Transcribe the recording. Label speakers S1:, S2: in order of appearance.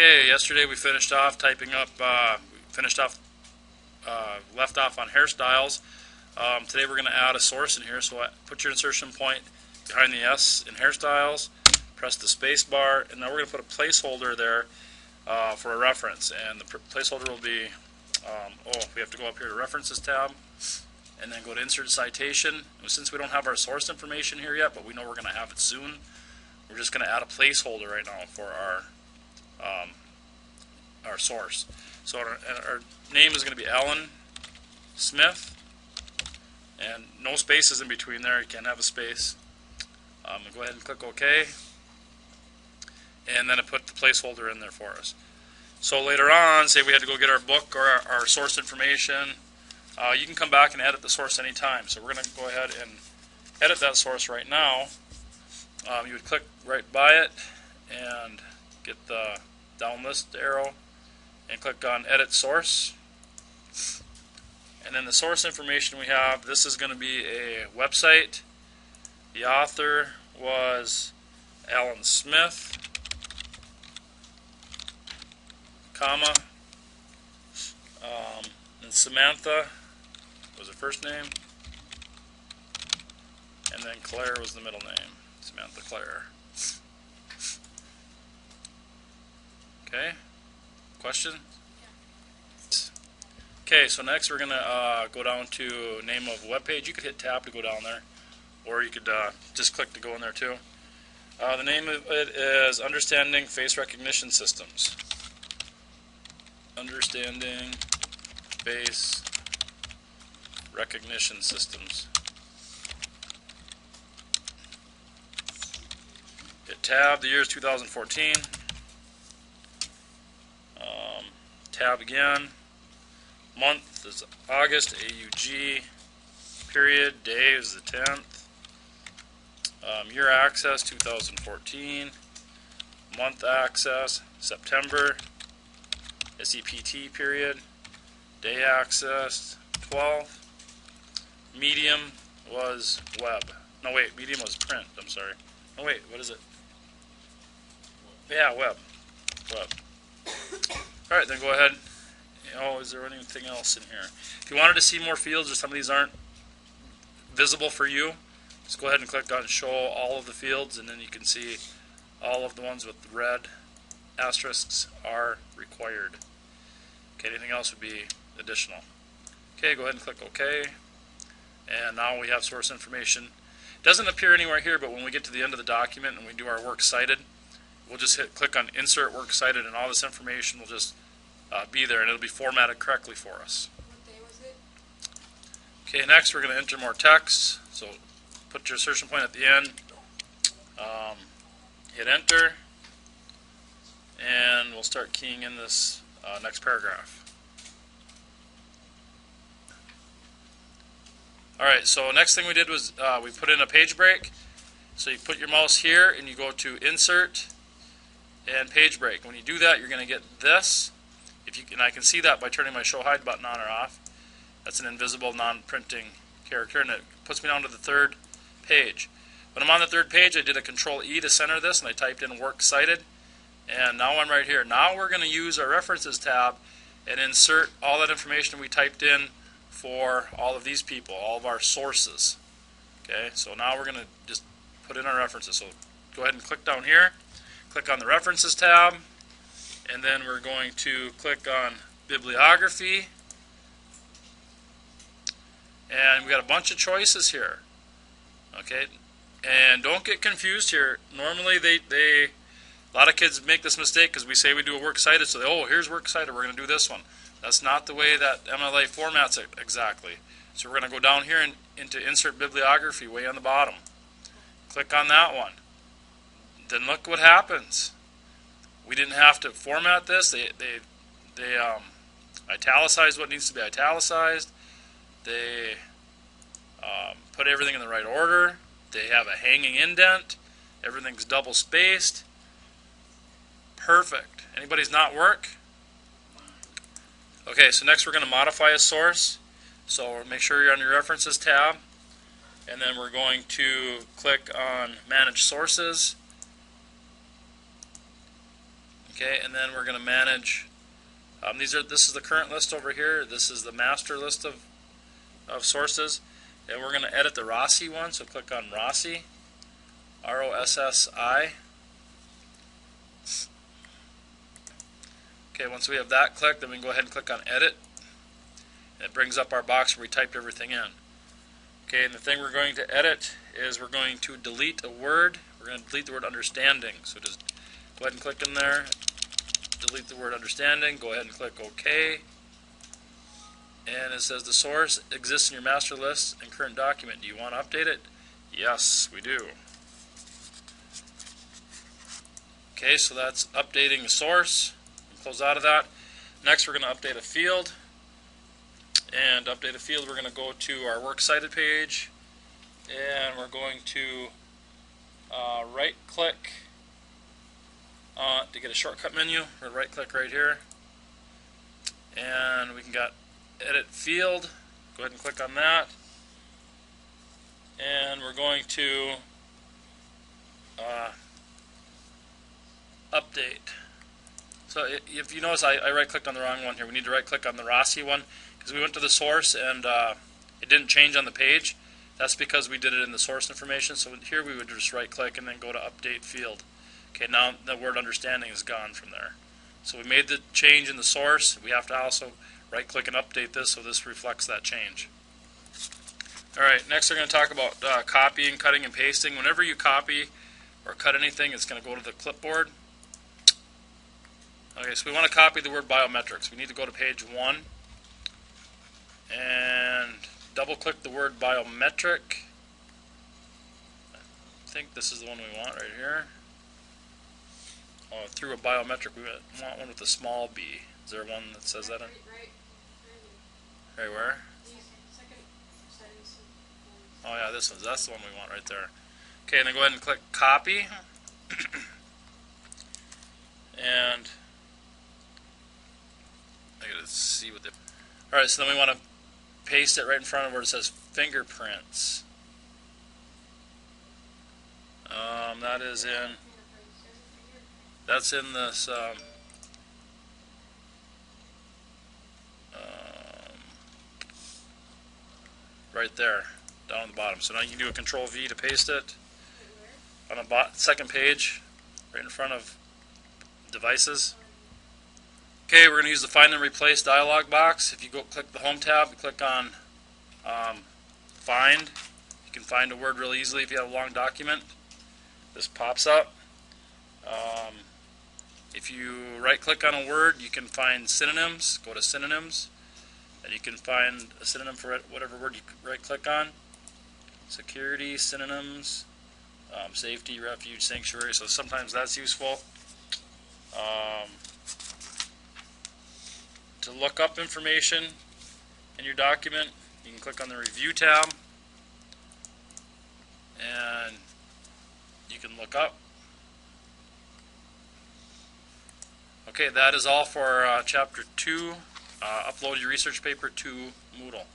S1: Okay, yesterday we finished off typing up, left off on hairstyles. Today we're going to add a source in here, so put your insertion point behind the S in hairstyles, press the space bar, and now we're going to put a placeholder there for a reference. And the placeholder will be, we have to go up here to References tab, and then go to Insert Citation. And since we don't have our source information here yet, but we know we're going to have it soon, we're just going to add a placeholder right now for our source. So our name is going to be Alan Smith, and no spaces in between there. You can't have a space. Go ahead and click OK, and then it put the placeholder in there for us. So later on, say we had to go get our book or our source information, you can come back and edit the source anytime. So we're going to go ahead and edit that source right now. You would click right by it and get the down list arrow and click on Edit Source. And then the source information we have, this is going to be a website. The author was Alan Smith, comma, and Samantha was her first name, and then Claire was the middle name, Samantha Claire. Okay, question? Okay, so next we're going to go down to name of web page. You could hit tab to go down there, or you could just click to go in there too. The name of it is Understanding Face Recognition Systems. Understanding Face Recognition Systems. Hit tab, the year is 2014. Tab again. Month is August, AUG. Period, day is the 10th. Year access, 2014. Month access, September. SEPT period. Day access, 12th. Medium was web. No, wait, medium was print. I'm sorry. No, wait, what is it? Yeah, web. Web. Alright, then go ahead. Oh, is there anything else in here? If you wanted to see more fields or some of these aren't visible for you, just go ahead and click on Show All of the Fields, and then you can see all of the ones with red asterisks are required. Okay, anything else would be additional. Okay, go ahead and click OK. And now we have source information. It doesn't appear anywhere here, but when we get to the end of the document and we do our works cited, we'll just click on Insert Works Cited, and all this information will just be there, and it'll be formatted correctly for us.
S2: What day was it?
S1: Okay, next we're going to enter more text. So put your insertion point at the end, hit enter, and we'll start keying in this next paragraph. Alright, so next thing we did was we put in a page break. So you put your mouse here and you go to Insert and Page Break. When you do that, you're going to get this. And I can see that by turning my Show Hide button on or off. That's an invisible non-printing character, and it puts me down to the third page. When I'm on the third page, I did a Control E to center this, and I typed in Works Cited. And now I'm right here. Now we're going to use our References tab and insert all that information we typed in for all of these people, all of our sources. Okay, so now we're going to just put in our references. So go ahead and click down here, click on the References tab, and then we're going to click on Bibliography. And we got a bunch of choices here. Okay, and don't get confused here. Normally a lot of kids make this mistake because we say we do a works cited, so they, oh, here's works cited, we're going to do this one. That's not the way that MLA formats it exactly. So we're going to go down here and into Insert Bibliography way on the bottom. Click on that one. Then look what happens. We didn't have to format this. They italicized what needs to be italicized. They put everything in the right order. They have a hanging indent. Everything's double spaced. Perfect. Anybody's not work? Okay, so next we're going to modify a source. So make sure you're on your References tab. And then we're going to click on Manage Sources. Okay, and then we're going to manage. This is the current list over here. This is the master list of sources, and we're going to edit the Rossi one. So click on Rossi, ROSSI. Okay, once we have that clicked, then we can go ahead and click on Edit. And it brings up our box where we typed everything in. Okay, and the thing we're going to edit is we're going to delete a word. We're going to delete the word understanding. So just go ahead and click in there, delete the word understanding, go ahead and click OK. And it says the source exists in your master list and current document. Do you want to update it? Yes, we do. Okay, so that's updating the source. Close out of that. Next, we're going to update a field. And to update a field, we're going to go to our Works Cited page, and we're going to right-click to get a shortcut menu. We're going to right-click right here, and we can get Edit Field. Go ahead and click on that, and we're going to update. So if you notice, I right-clicked on the wrong one here. We need to right-click on the Rossi one because we went to the source and it didn't change on the page. That's because we did it in the source information. So here we would just right-click and then go to Update Field. Okay, now the word understanding is gone from there. So we made the change in the source. We have to also right-click and update this so this reflects that change. All right, next we're going to talk about copying, cutting, and pasting. Whenever you copy or cut anything, it's going to go to the clipboard. Okay, so we want to copy the word biometrics. We need to go to page 1 and double-click the word biometric. I think this is the one we want right here. Oh, through a biometric, we want one with a small b. Is there one that says that in? Right where? Oh yeah, this one. That's the one we want right there. Okay, and then go ahead and click copy. And I gotta see what the. Alright, so then we want to paste it right in front of where it says fingerprints. That is in. That's in this. Right there, down on the bottom. So now you can do a Control V to paste it on the second page, right in front of devices. Okay, we're going to use the Find and Replace dialog box. If you go click the Home tab, you click on Find. You can find a word really easily if you have a long document. This pops up. If you right-click on a word, you can find synonyms. Go to Synonyms, and you can find a synonym for whatever word you right-click on. Security, synonyms, safety, refuge, sanctuary. So sometimes that's useful. To look up information in your document, you can click on the Review tab, and you can look up. Okay, that is all for Chapter 2, Upload Your Research Paper to Moodle.